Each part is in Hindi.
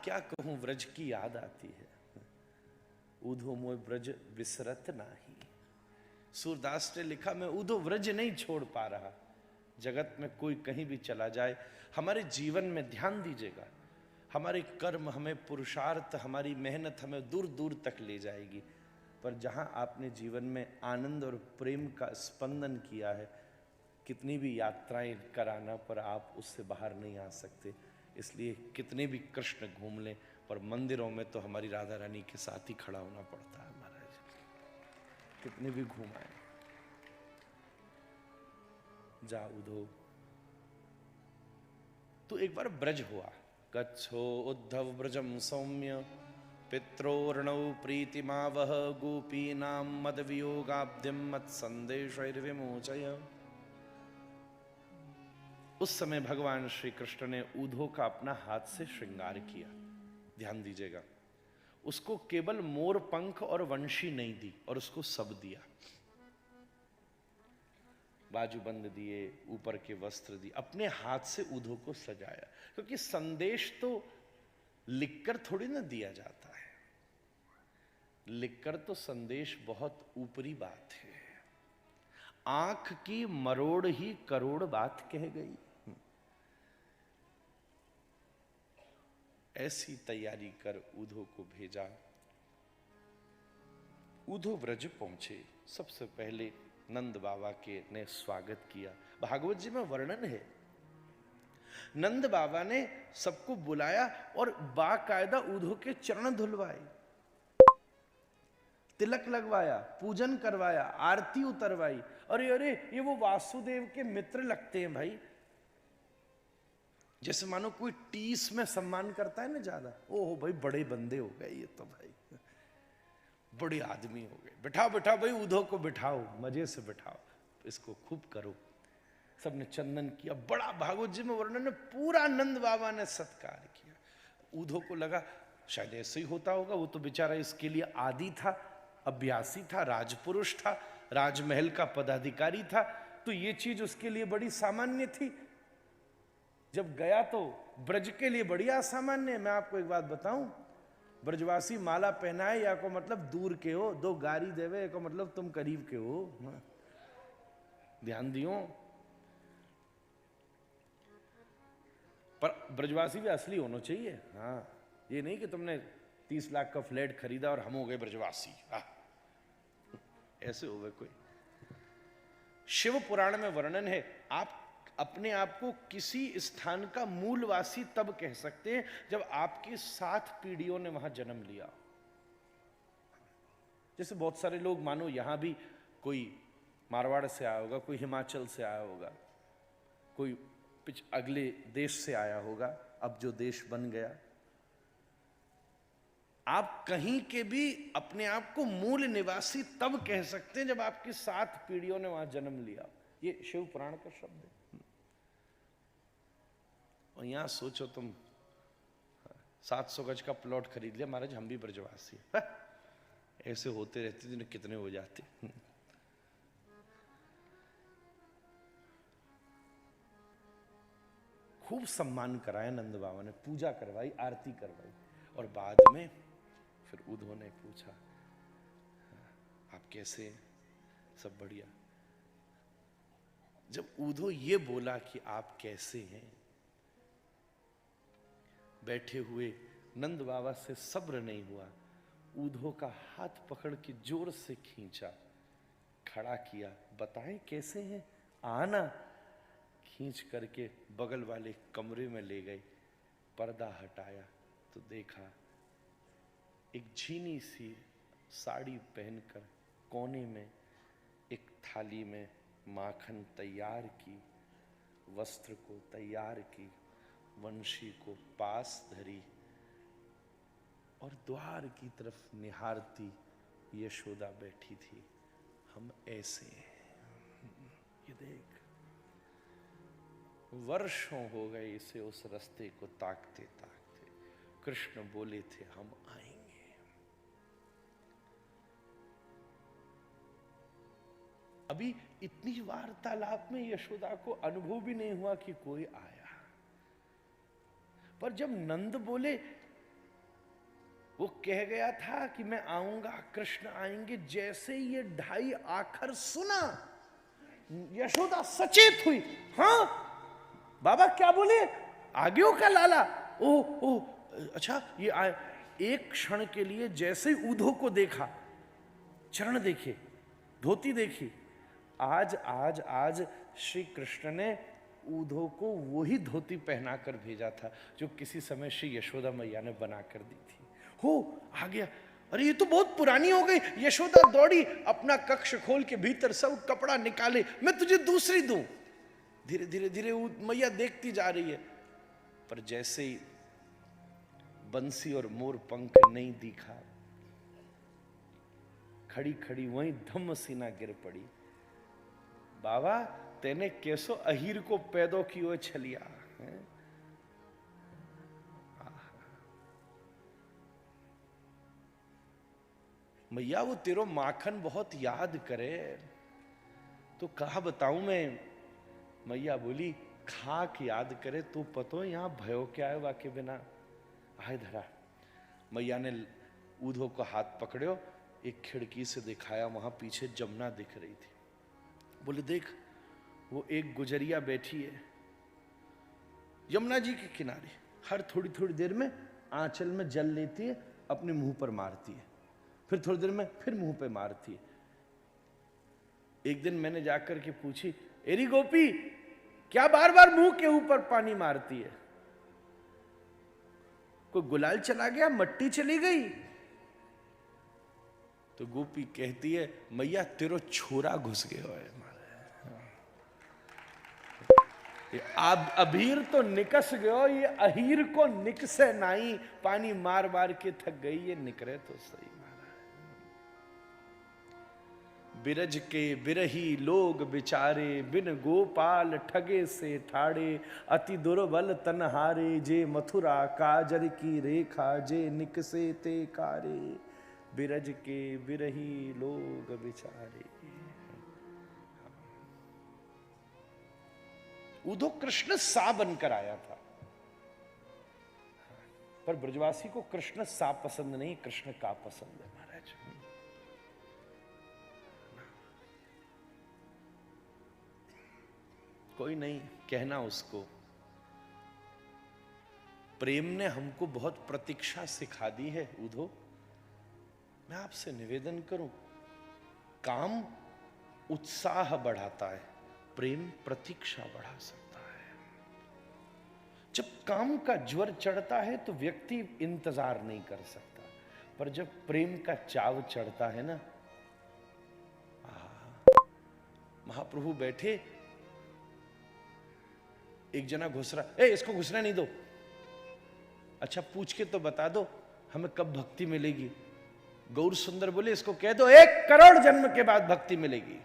क्या कहूं, व्रज की याद आती है। ऊधो मोय ब्रज विसरत नाही। सूरदास ने लिखा, मैं ऊधो व्रज नहीं छोड़ पा रहा। जगत में कोई कहीं भी चला जाए, हमारे जीवन में ध्यान दीजिएगा, हमारे कर्म, हमें पुरुषार्थ, हमारी मेहनत हमें दूर दूर तक ले जाएगी, पर जहां आपने जीवन में आनंद और प्रेम का स्पंदन किया है, कितनी भी यात्राएं कराना पर आप उससे बाहर नहीं आ सकते। इसलिए कितने भी कृष्ण घूम लें, पर मंदिरों में तो हमारी राधा रानी के साथ ही खड़ा होना पड़ता है महाराज, कितने भी घुमाए। जा उधो तो एक बार ब्रज हुआ। गच्छो उद्धव ब्रजम सौम्य पित्रोर्णौ प्रीतिमावह गोपीनां मद वियोगाब्धिं मत संदेशैर्विमोचय। उस समय भगवान श्री कृष्ण ने ऊधो का अपना हाथ से श्रृंगार किया। ध्यान दीजिएगा, उसको केवल मोर पंख और वंशी नहीं दी, और उसको सब दिया। बाजूबंद दिए, ऊपर के वस्त्र दिए, अपने हाथ से ऊधो को सजाया। क्योंकि संदेश तो लिखकर थोड़ी ना दिया जाता है, लिखकर तो संदेश बहुत ऊपरी बात है। आंख की मरोड़ ही करोड़ बात कह गई। ऐसी तैयारी कर ऊधो को भेजा। ऊधो ब्रज पहुंचे। सबसे पहले नंद बाबा के ने स्वागत किया। भागवत जी में वर्णन है, नंद बाबा ने सबको बुलाया और बाकायदा ऊधो के चरण धुलवाए, तिलक लगवाया, पूजन करवाया, आरती उतरवाई। अरे अरे, ये वो वासुदेव के मित्र लगते हैं भाई। जैसे मानो कोई टीस में सम्मान करता है ना ज्यादा, ओहो भाई बड़े बंदे हो गए ये तो, भाई बड़े आदमी हो गए, बिठाओ बिठाओ भाई, ऊधो को बिठाओ, मजे से बिठाओ, इसको खूब करो। सबने चंदन किया, बड़ा भागवत जी में वर्णन है, पूरा नंद बाबा ने सत्कार किया। ऊधो को लगा शायद ऐसे ही होता होगा, वो तो बेचारा इसके लिए आदी था, अभ्यासी था, राजपुरुष था, राजमहल का पदाधिकारी था, तो ये चीज उसके लिए बड़ी सामान्य थी। जब गया तो ब्रज के लिए बड़ी असामान्य है। मैं आपको एक बात बताऊं, ब्रजवासी माला पहनाए या को मतलब दूर के हो, दो गारी देवे को मतलब तुम करीब के हो। ध्यान दियो, पर ब्रजवासी भी असली होना चाहिए। हाँ, ये नहीं कि तुमने 30 लाख का फ्लैट खरीदा और हम हो गए ब्रजवासी, ऐसे हो गए कोई। शिव पुराण में वर्णन है, आप अपने आप को किसी स्थान का मूलवासी तब कह सकते हैं जब आपकी 7 पीढ़ियों ने वहां जन्म लिया। जैसे बहुत सारे लोग, मानो यहां भी कोई मारवाड़ से आया होगा, कोई हिमाचल से आया होगा, कोई अगले देश से आया होगा, अब जो देश बन गया। आप कहीं के भी अपने आप को मूल निवासी तब कह सकते हैं जब आपकी 7 पीढ़ियों ने वहां जन्म लिया। ये शिव पुराण का शब्द है। और यहां सोचो तुम 700 गज का प्लॉट खरीद लिया, महाराज हम भी ब्रजवासी हैं, ऐसे होते रहते दिन कितने हो जाते। खूब सम्मान कराया नंद बाबा ने, पूजा करवाई, आरती करवाई, और बाद में फिर ऊधो ने पूछा आप कैसे हैं? सब बढ़िया। जब ऊधो ये बोला कि आप कैसे हैं, बैठे हुए नंद बाबा से सब्र नहीं हुआ, ऊधो का हाथ पकड़ के जोर से खींचा, खड़ा किया, बताएं कैसे हैं, आना। खींच करके बगल वाले कमरे में ले गए, पर्दा हटाया तो देखा एक झीनी सी साड़ी पहनकर कोने में एक थाली में माखन तैयार की, वस्त्र को तैयार की, वंशी को पास धरी और द्वार की तरफ निहारती यशोदा बैठी थी। हम ऐसे हैं, ये देख। वर्षों हो गए इसे उस रास्ते को ताकते ताकते। कृष्ण बोले थे हम आएंगे। अभी इतनी वार्तालाप में यशोदा को अनुभव भी नहीं हुआ कि कोई आया, पर जब नंद बोले वो कह गया था कि मैं आऊंगा, कृष्ण आएंगे। जैसे ये 2.5 आखर सुना, यशोदा सचेत हुई। हाँ बाबा क्या बोले? आगे का लाला। ओ ओ अच्छा ये आए। एक क्षण के लिए जैसे ही ऊधो को देखा, चरण देखे, धोती देखी, आज आज आज श्री कृष्ण ने ऊधो को वही धोती पहनाकर भेजा था जो किसी समय श्री यशोदा मैया ने बनाकर दी थी। हो आ गया। अरे ये तो बहुत पुरानी हो गई। यशोदा दौड़ी, अपना कक्ष खोल के भीतर सब कपड़ा निकाले, मैं तुझे दूसरी दूं। धीरे धीरे धीरे मैया देखती जा रही है, पर जैसे ही बंसी और मोर पंख नहीं दिखा, खड़ी खड़ी वहीं धम्म सीना गिर पड़ी। बाबा तेने कैसो अहीर को पैदो कियो छलिया है? मैया वो तेरो माखन बहुत याद करे। तो कहा बताऊं मैं? मैया बोली खाक याद करे तो पतो यहां भयो क्या है वाके बिना। आए धरा। मैया ने ऊधो को हाथ पकड़ो, एक खिड़की से दिखाया, वहां पीछे जमुना दिख रही थी। बोले देख वो एक गुजरिया बैठी है यमुना जी के किनारे, हर थोड़ी थोड़ी देर में आंचल में जल लेती है, अपने मुंह पर मारती है, फिर थोड़ी देर में फिर मुंह पे मारती है। एक दिन मैंने जाकर के पूछी, एरी गोपी क्या बार बार मुंह के ऊपर पानी मारती है? कोई गुलाल चला गया, मट्टी चली गई? तो गोपी कहती है मैया तेरो छोरा घुस गया है मारे। अब अभीर तो निकस गयो, ये अहीर को निकसे नाई, पानी मार मार के थक गई, ये निकरे तो सही। बिरज के बिरही लोग बिचारे, बिन गोपाल ठगे से ठाड़े, अति दुर्बल तनहारे, जे मथुरा काजर की रेखा, जे निकसे ते कारे, बिरज के बिरही लोग बिचारे। ऊधो कृष्ण सा बनकर आया था, पर ब्रजवासी को कृष्ण सा पसंद नहीं, कृष्ण का पसंद है महाराज। कोई नहीं, कहना उसको। प्रेम ने हमको बहुत प्रतीक्षा सिखा दी है ऊधो। मैं आपसे निवेदन करूं, काम उत्साह बढ़ाता है, प्रेम प्रतीक्षा बढ़ा सकता है। जब काम का ज्वर चढ़ता है तो व्यक्ति इंतजार नहीं कर सकता, पर जब प्रेम का चाव चढ़ता है ना, महाप्रभु बैठे, एक जना घुस रहा, ए इसको घुसने नहीं दो। अच्छा पूछ के तो बता दो हमें कब भक्ति मिलेगी। गौर सुंदर बोले इसको कह दो 1 करोड़ जन्म के बाद भक्ति मिलेगी।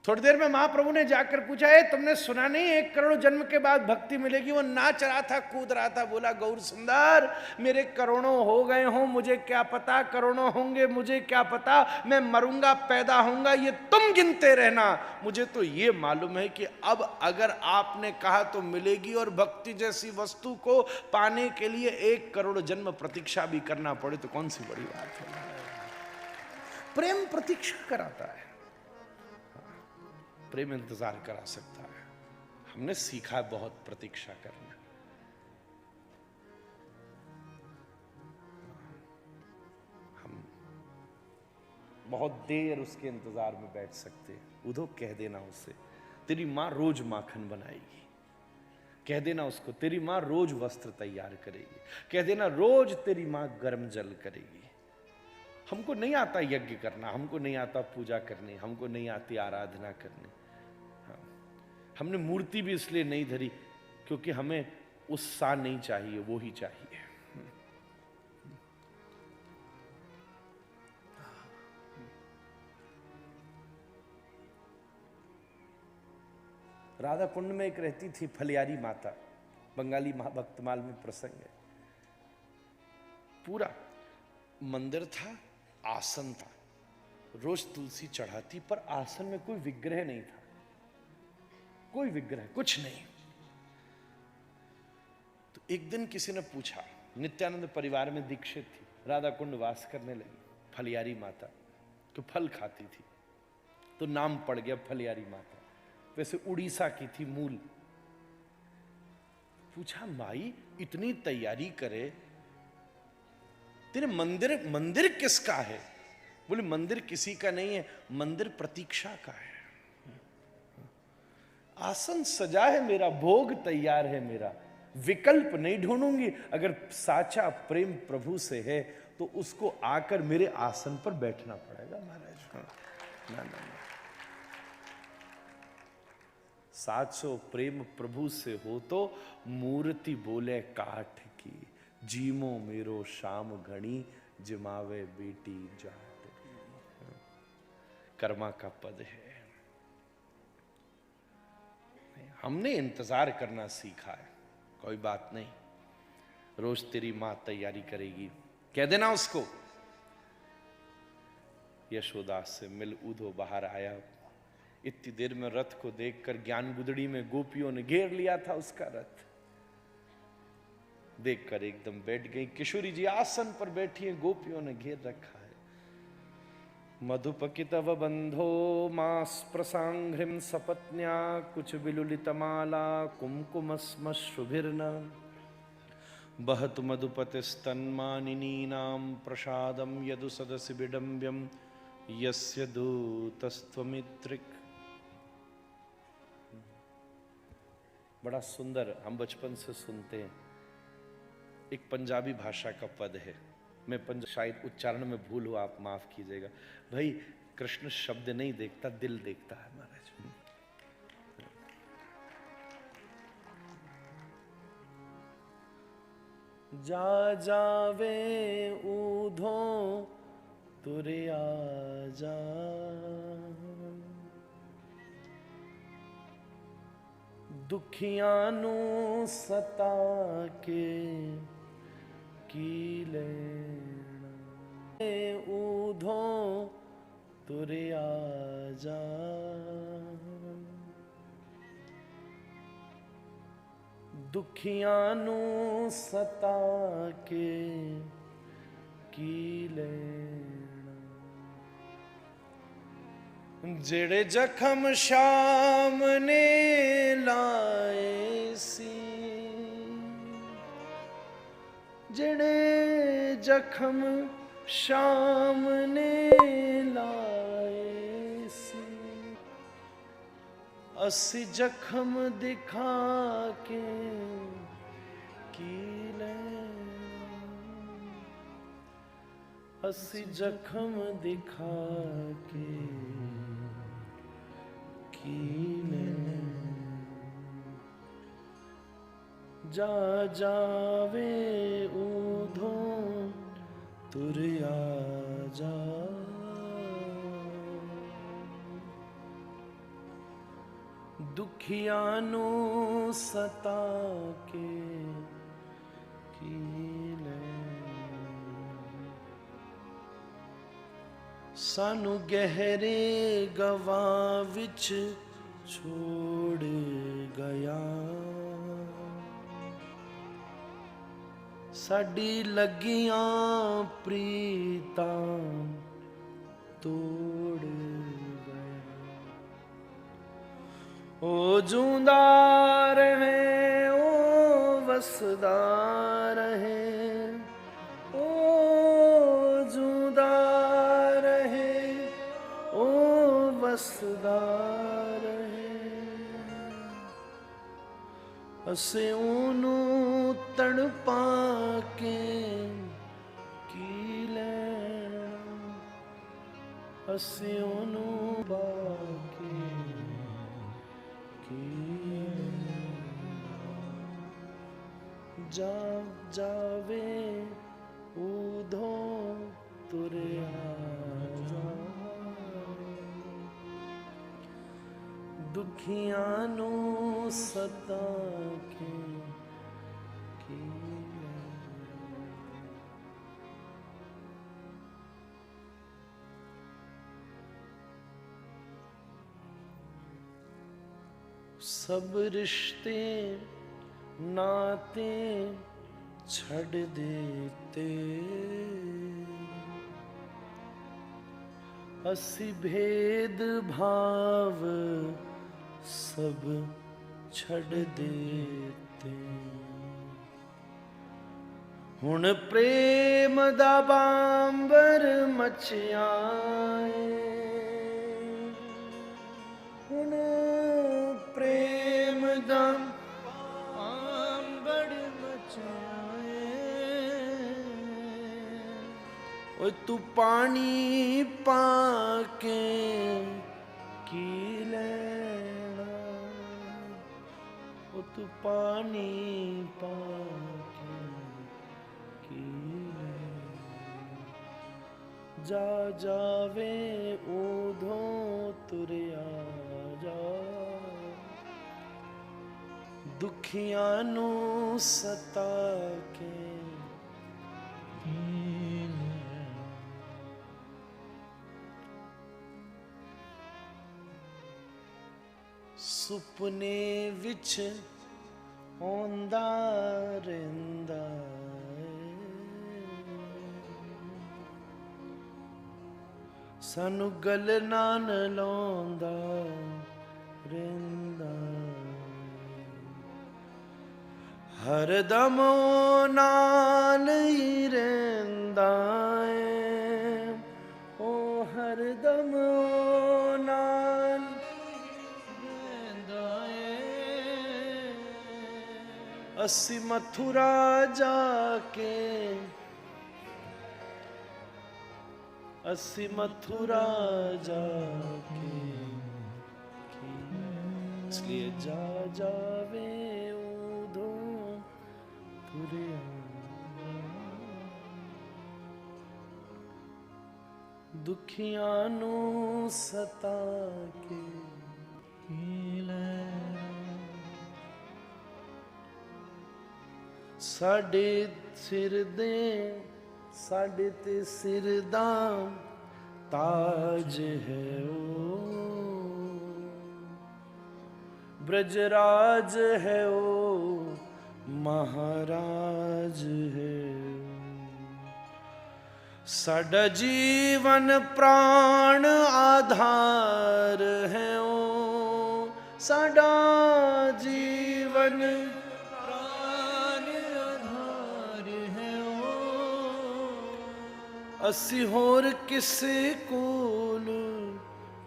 थोड़ी देर में महाप्रभु ने जाकर पूछा, है तुमने सुना नहीं 1 करोड़ जन्म के बाद भक्ति मिलेगी? वो नाच रहा था, कूद रहा था, बोला गौर सुंदर मेरे करोड़ों हो गए हों, मुझे क्या पता, करोड़ों होंगे मुझे क्या पता, मैं मरूंगा पैदा होऊंगा ये तुम गिनते रहना। मुझे तो ये मालूम है कि अब अगर आपने कहा तो मिलेगी, और भक्ति जैसी वस्तु को पाने के लिए 1 करोड़ जन्म प्रतीक्षा भी करना पड़े तो कौन सी बड़ी बात है। प्रेम प्रतीक्षा कराता है, प्रेम इंतजार करा सकता है। हमने सीखा बहुत प्रतीक्षा करना। हम बहुत देर उसके इंतजार में बैठ सकते हैं। उधो कह देना उससे, तेरी मां रोज माखन बनाएगी। कह देना उसको, तेरी मां रोज वस्त्र तैयार करेगी। कह देना रोज तेरी मां गर्म जल करेगी। हमको नहीं आता यज्ञ करना, हमको नहीं आता पूजा करनी, हमको नहीं आती आराधना करनी। हमने मूर्ति भी इसलिए नहीं धरी क्योंकि हमें उत्साह नहीं चाहिए, वो ही चाहिए। राधा कुंड में एक रहती थी फलियारी माता, बंगाली भक्तमाल में प्रसंग है। पूरा मंदिर था, आसन था, रोज तुलसी चढ़ाती, पर आसन में कोई विग्रह नहीं था, कोई विग्रह कुछ नहीं। तो एक दिन किसी ने पूछा नित्यानंद परिवार में दीक्षित थी, राधा कुंड वास करने लगी। फलियारी माता तो फल खाती थी, तो नाम पड़ गया फलियारी माता। वैसे उड़ीसा की थी मूल। पूछा, माई इतनी तैयारी करे, तेरे मंदिर किसका है? बोले, मंदिर किसी का नहीं है, मंदिर प्रतीक्षा का है। आसन सजा है मेरा, भोग तैयार है मेरा, विकल्प नहीं ढूंढूंगी। अगर साचा प्रेम प्रभु से है तो उसको आकर मेरे आसन पर बैठना पड़ेगा महाराज। ना ना ना, साचो प्रेम प्रभु से हो तो मूर्ति बोले काठ की, जीमो मेरो शाम घणी जिमावे बेटी जाट। कर्मा का पद है। हमने इंतजार करना सीखा है, कोई बात नहीं, रोज तेरी मां तैयारी करेगी, कह देना उसको। यशोदा से मिल उधो बाहर आया। इतनी देर में रथ को देखकर ज्ञान गुदड़ी में गोपियों ने घेर लिया था उसका रथ। देखकर एकदम बैठ गई। किशोरी जी आसन पर बैठी है, गोपियों ने घेर रखा है। मधुपकितव बंधो मास प्रसांघ्रिम सपत्न्या कुछ विलुलितमाला कुमकुमस्मश्रुभिर्न बहतु मधुपतिस्तन्मानिनी नाम प्रसादम यदु सदसि विडम्ब्यम यस्य दूतस्त्वमित्रिक। बड़ा सुंदर, हम बचपन से सुनते हैं। एक पंजाबी भाषा का पद है, मैं शायद उच्चारण में भूल हुआ, आप माफ कीजिएगा। भाई कृष्ण शब्द नहीं देखता, दिल देखता है महाराज। जा जावे ऊधो तुरे आजा, दुखियां नू सता के की लेना। ऊधो तुरे आजा, दुखियां नू सता के की लेना। जेड़े जखम शाम ने लाए सी, जेड़े जखम शाम ने लाए सी, असी जखम दिखा के की लेना। असी जखम दिखा के की लेना। जा जावे ऊधो तुर आजा, दुखियां नू सता के की लेना। सानू गहरे गवां विच छोड़ गया, साडी लगियां प्रीतां तोड़ गया। ओ जूंदा रहे, ओ वसदा रहे, ओ जूंदा रहे, ओ वसदा रहे। असे ओनू तड़पा के की लेना, असे ओनू बाके की लेना। जा जावे ऊधो तुर आजा, दुखियां नू सता के की लेना। सब रिश्ते नाते छड़ देते, असि भेद भाव सब छड़ देते। हुण प्रेम दा बांबर मचियाए, हुण प्रेम दा बांबर मचियाए। ओ तू पानी पाके की लेना, ओ तू पानी पाके की लेना। जा जावे उधों तुरिया जा, दुखियां नू सता के सुपने विच आंदा रहिंदा है, सानू गल नाल लाउंदा रहिंदा है। हरदम नाल ही रहिंदा है, ओ हरदम नाल रहिंदा है। अस्सी मथुरा जाके, अस्सी मथुरा जाके, इसलिए जा जावे उधो तुरिया, दुखियां नू सता के साडे सिर दे, साडे ते सिर दा ताज है ओ, ब्रजराज है ओ, महाराज है। साडा जीवन प्राण आधार है ओ, साडा जीवन असी होर किसे कोल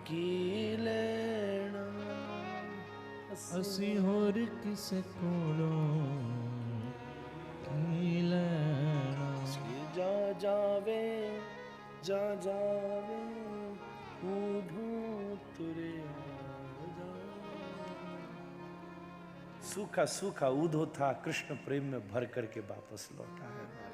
की लेना, असी होर किसे कोलों की लेना। जा जावे, जा जावे उधों तुरिया जा। सूखा सूखा ऊधो था, कृष्ण प्रेम में भर करके वापस लौटा है।